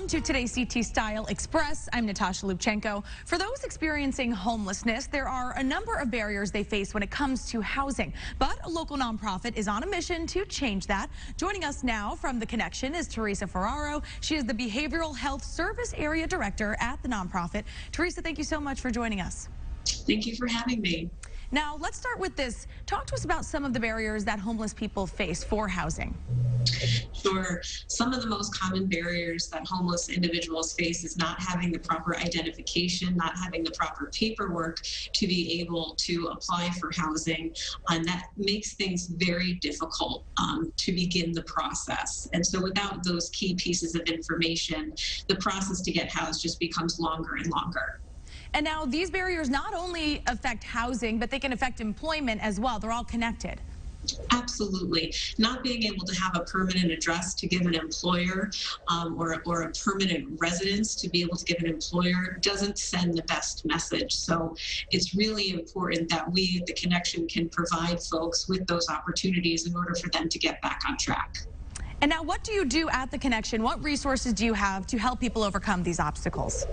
Welcome to today's CT Style Express. I'm Natasha Lubchenko. For those experiencing homelessness, there are a number of barriers they face when it comes to housing. But a local nonprofit is on a mission to change that. Joining us now from The Connection is Teresa Ferraro. She is the Behavioral Health Service Area Director at the nonprofit. Teresa, thank you so much for joining us. Thank you for having me. Now, let's start with this. Talk to us about some of the barriers that homeless people face for housing. Sure. Some of the most common barriers that homeless individuals face is not having the proper identification, not having the proper paperwork to be able to apply for housing. And that makes things very difficult to begin the process. And so without those key pieces of information, the process to get housed just becomes longer and longer. And now these barriers not only affect housing, but they can affect employment as well. They're all connected. Absolutely. Not being able to have a permanent address to give an employer or a permanent residence to be able to give an employer doesn't send the best message. So it's really important that we at The Connection can provide folks with those opportunities in order for them to get back on track. And now what do you do at The Connection? What resources do you have to help people overcome these obstacles?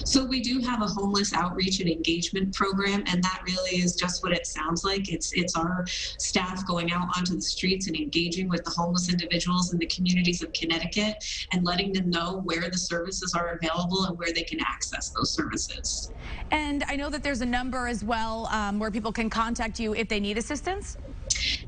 So we do have a homeless outreach and engagement program, and that really is just what it sounds like. It's our staff going out onto the streets and engaging with the homeless individuals in the communities of Connecticut and letting them know where the services are available and where they can access those services. And I know that there's a number as well where people can contact you if they need assistance.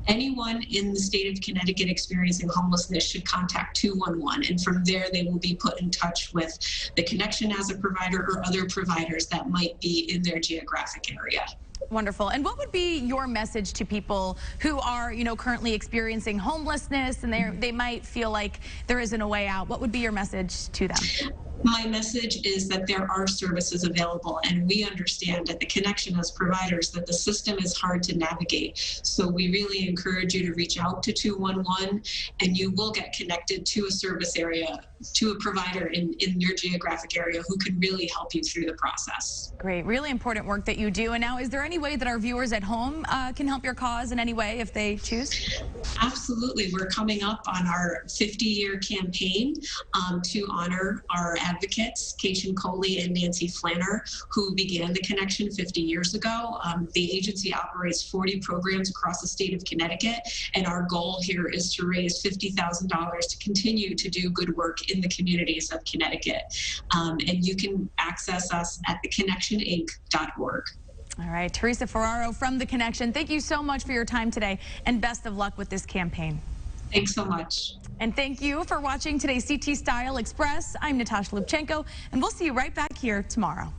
Anyone in the state of Connecticut experiencing homelessness should contact 211, and from there they will be put in touch with The Connection as a provider or other providers that might be in their geographic area. Wonderful. And what would be your message to people who are, currently experiencing homelessness and they might feel like there isn't a way out? What would be your message to them? My message is that there are services available, and we understand at The Connection as providers that the system is hard to navigate. So we really encourage you to reach out to 211, and you will get connected to a service area, to a provider in your geographic area who can really help you through the process. Great. Really important work that you do. And now, is there any way that our viewers at home can help your cause in any way if they choose? Absolutely. We're coming up on our 50-year campaign to honor our advocates, Cation Coley and Nancy Flanner, who began The Connection 50 years ago. The agency operates 40 programs across the state of Connecticut, and our goal here is to raise $50,000 to continue to do good work in the communities of Connecticut. And you can access us at theconnectioninc.org. All right, Teresa Ferraro from The Connection, thank you so much for your time today, and best of luck with this campaign. Thanks so much. And thank you for watching today's CT Style Express. I'm Natasha Lubchenko, and we'll see you right back here tomorrow.